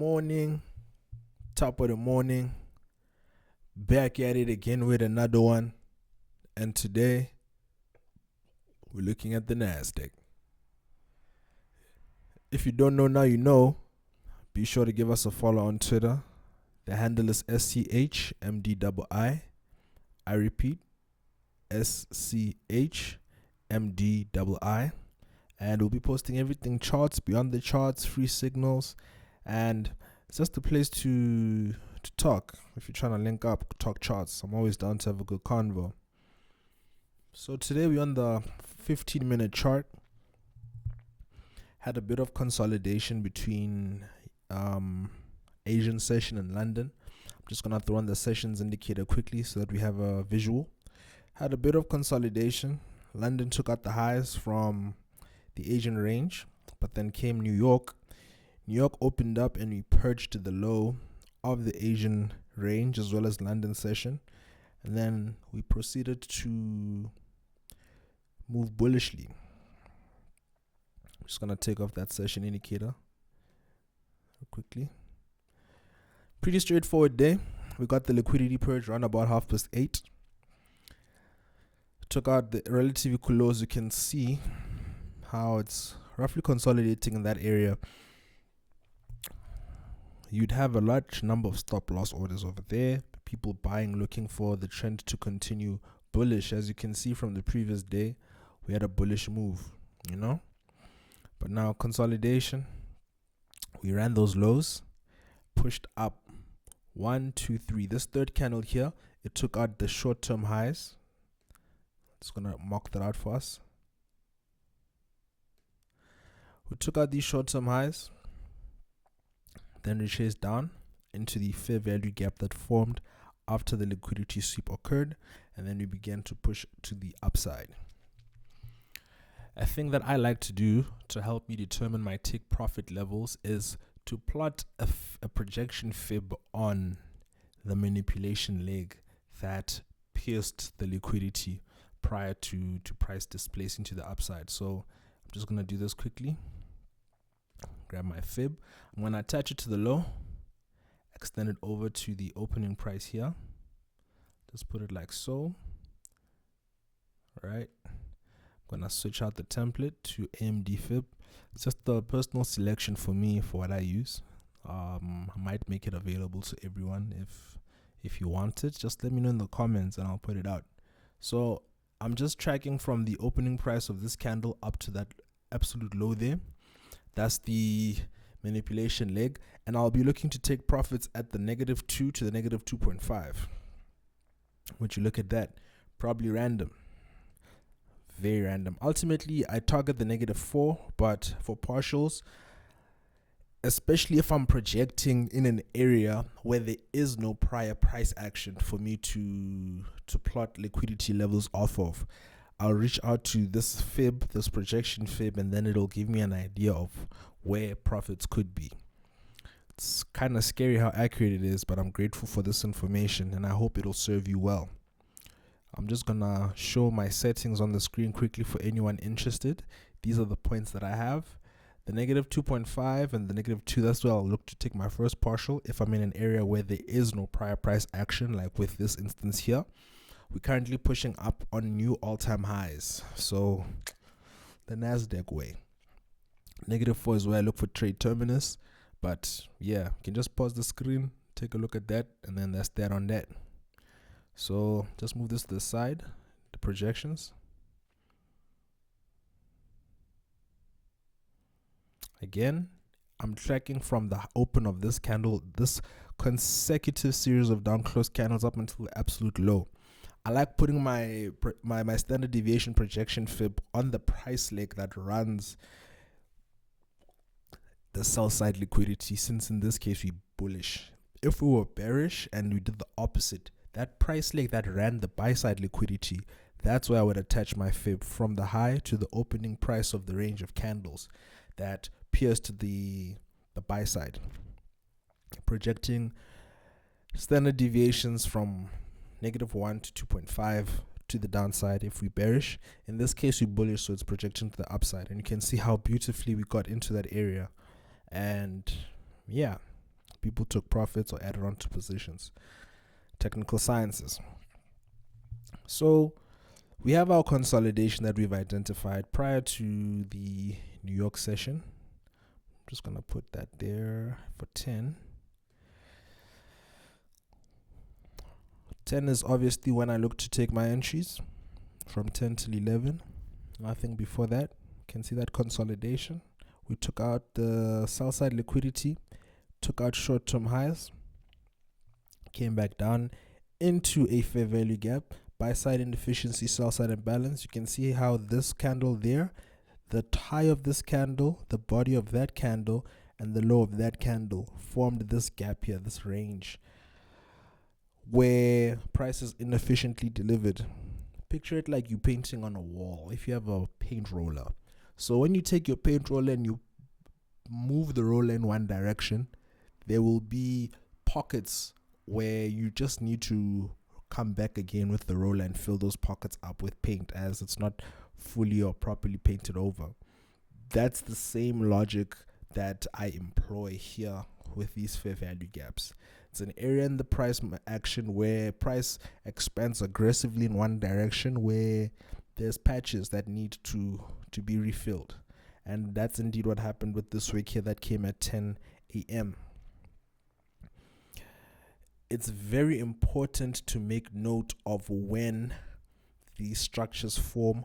Morning, top of the morning, back at it again with another one. And today we're looking at the Nasdaq. If you don't know now, you know. Be sure to give us a follow on Twitter. The handle is SCHMDII. I repeat, SCHMDII. And we'll be posting everything charts, beyond the charts, free signals, and it's just a place to talk. If you're trying to link up, talk charts, I'm always down to have a good convo. So today we're on the 15-minute chart. Had a bit of consolidation between Asian session and London. I'm just gonna throw on the sessions indicator quickly so that we have a visual. Had a bit of consolidation. London took out the highs from the Asian range, but then came New York. New York opened up and we purged the low of the Asian range as well as London session, and then we proceeded to move bullishly. I'm just gonna take off that session indicator quickly. Pretty straightforward day. We got the liquidity purge around about 8:30. Took out the relative equal lows. You can see how it's roughly consolidating in that area. You'd have a large number of stop loss orders over there. People buying, looking for the trend to continue bullish. As you can see from the previous day, we had a bullish move, But now consolidation. We ran those lows, pushed up 1, 2, 3. This third candle here, it took out the short-term highs. It's gonna mark that out for us. We took out these short-term highs, then retraced down into the fair value gap that formed after the liquidity sweep occurred, and then we began to push to the upside. A thing that I like to do to help me determine my take profit levels is to plot a projection fib on the manipulation leg that pierced the liquidity prior to price displacing to the upside. So I'm just going to do this quickly. Grab my fib. I'm going to attach it to the low, extend it over to the opening price here. Just put it like so. All right. I'm going to switch out the template to AMD fib. It's just a personal selection for me for what I use. I might make it available to everyone if you want it. Just let me know in the comments and I'll put it out. So I'm just tracking from the opening price of this candle up to that absolute low there. That's the manipulation leg, and I'll be looking to take profits at the -2 to the -2.5. Would you look at that? Probably random. Very random. Ultimately, I target the -4, but for partials, especially if I'm projecting in an area where there is no prior price action for me to plot liquidity levels off of, I'll reach out to this fib, this projection fib, and then it'll give me an idea of where profits could be. It's kind of scary how accurate it is, but I'm grateful for this information and I hope it'll serve you well. I'm just gonna show my settings on the screen quickly for anyone interested. These are the points that I have. The -2.5 and the -2, that's where I'll look to take my first partial if I'm in an area where there is no prior price action, like with this instance here. We're currently pushing up on new all-time highs. So the Nasdaq way. -4 is where I look for trade terminus. But yeah, you can just pause the screen, take a look at that, and then that's that on that. So just move this to the side, the projections. Again, I'm tracking from the open of this candle, this consecutive series of down close candles up until the absolute low. I like putting my standard deviation projection fib on the price leg that runs the sell side liquidity, since in this case we bullish. If we were bearish and we did the opposite, that price leg that ran the buy side liquidity, that's where I would attach my fib from the high to the opening price of the range of candles that pierced the buy side, projecting standard deviations from -1 to 2.5 to the downside if we bearish. In this case, we bullish, so it's projecting to the upside. And you can see how beautifully we got into that area. And yeah, People took profits or added on to positions. Technical sciences. So we have our consolidation that we've identified prior to the New York session. I'm just going to put that there for 10. 10 is obviously when I look to take my entries from 10 till 11. Nothing before that. You can see that consolidation. We took out the sell side liquidity, took out short-term highs, came back down into a fair value gap, buy side inefficiency, sell side imbalance. You can see how this candle there, the high of this candle, the body of that candle, and the low of that candle formed this gap here, this range, where price is inefficiently delivered. Picture it like you're painting on a wall if you have a paint roller. So when you take your paint roller and you move the roller in one direction, there will be pockets where you just need to come back again with the roller and fill those pockets up with paint, as it's not fully or properly painted over. That's the same logic that I employ here with these fair value gaps. It's an area in the price action where price expands aggressively in one direction, where there's patches that need to be refilled. And that's indeed what happened with this wick here that came at 10 a.m. It's very important to make note of when these structures form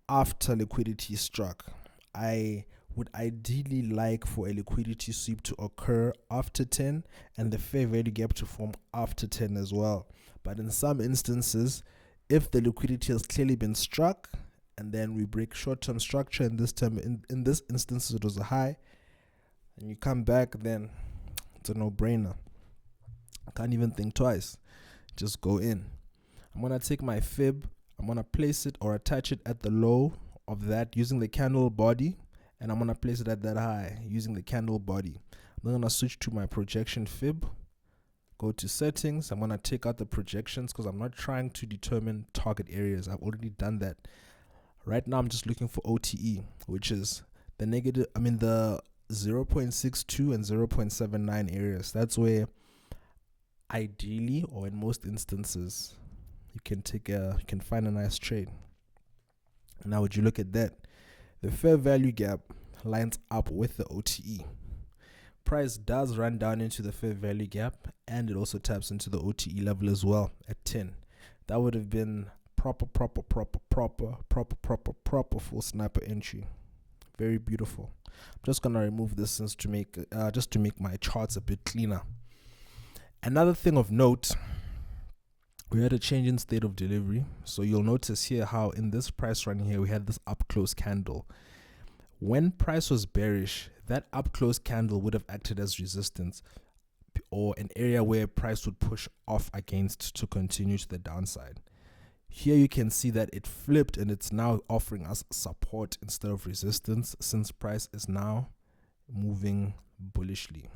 after liquidity struck. I would ideally like for a liquidity sweep to occur after 10 and the fair value gap to form after 10 as well. But in some instances, if the liquidity has clearly been struck and then we break short-term structure, in this instance it was a high, and you come back, then it's a no-brainer. I can't even think twice. Just go in. I'm going to take my fib. I'm going to place it or attach it at the low of that using the candle body. And I'm going to place it at that high using the candle body. I'm going to switch to my projection fib. Go to settings. I'm going to take out the projections because I'm not trying to determine target areas. I've already done that. Right now, I'm just looking for OTE, which is the 0.62 and 0.79 areas. That's where ideally, or in most instances, you can find a nice trade. Now, would you look at that? The fair value gap lines up with the OTE. Price does run down into the fair value gap, and it also taps into the OTE level as well at 10. That would have been proper full sniper entry. Very beautiful. I'm just gonna remove this to make my charts a bit cleaner. Another thing of note, we had a change in state of delivery. So you'll notice here how in this price run here, we had this up close candle. When price was bearish, that up close candle would have acted as resistance or an area where price would push off against to continue to the downside. Here you can see that it flipped and it's now offering us support instead of resistance, since price is now moving bullishly.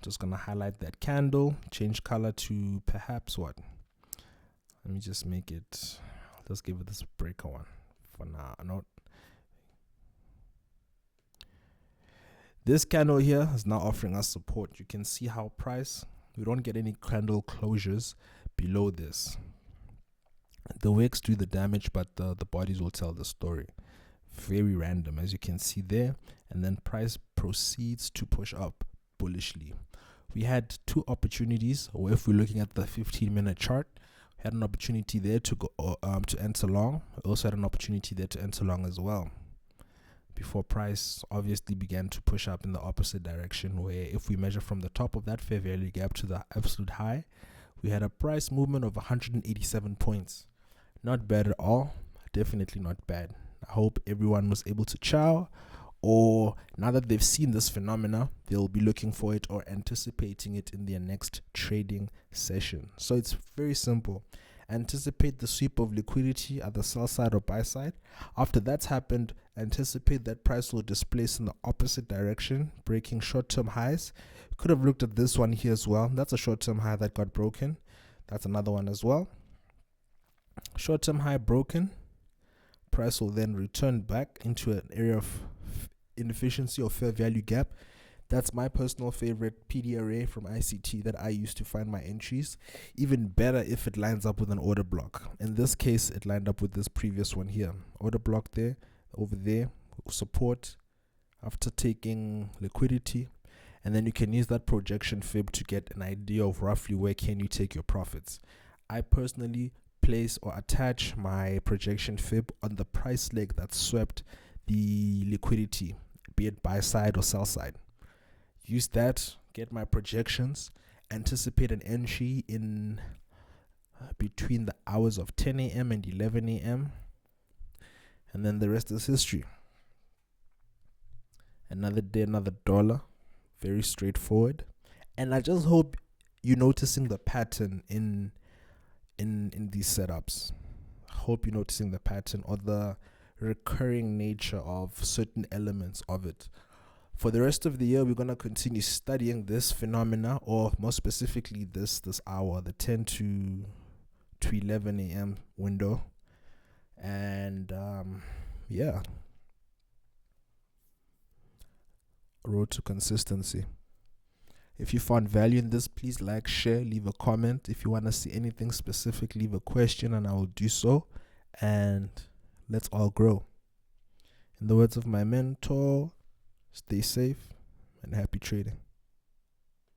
Just gonna highlight that candle, change color to perhaps what? Let me just make it, let's give it this breaker one for now. This candle here is now offering us support. You can see how price, we don't get any candle closures below this. The wicks do the damage, but the bodies will tell the story. Very random, as you can see there. And then price proceeds to push up bullishly. We had two opportunities, or if we're looking at the 15-minute chart, we had an opportunity there to go to enter long. We also had an opportunity there to enter long as well, before price obviously began to push up in the opposite direction, where if we measure from the top of that fair value gap to the absolute high, we had a price movement of 187 points. Not bad at all. Definitely not bad. I hope everyone was able to chow, or now that they've seen this phenomena, they'll be looking for it or anticipating it in their next trading session. So it's very simple. Anticipate the sweep of liquidity at the sell side or buy side. After that's happened, anticipate that price will displace in the opposite direction, breaking short-term highs. Could have looked at this one here as well. That's a short-term high that got broken. That's another one as well. Short-term high broken. Price will then return back into an area of inefficiency or fair value gap. That's my personal favorite PD array from ICT that I use to find my entries. Even better if it lines up with an order block. In this case, it lined up with this previous one here. Order block there, over there, support after taking liquidity. And then you can use that projection fib to get an idea of roughly where can you take your profits. I personally place or attach my projection fib on the price leg that swept the liquidity, be it buy side or sell side. Use that, get my projections, anticipate an entry in between the hours of 10 a.m. and 11 a.m. And then the rest is history. Another day, another dollar. Very straightforward. And I just hope you're noticing the pattern in these setups. Hope you're noticing the pattern or the recurring nature of certain elements of it. For the rest of the year, we're going to continue studying this phenomena, or more specifically this hour, the 10 to 11 a.m. window. And road to consistency. If you found value in this, please like, share, leave a comment. If you want to see anything specific, leave a question and I will do so. And let's all grow. In the words of my mentor, stay safe and happy trading.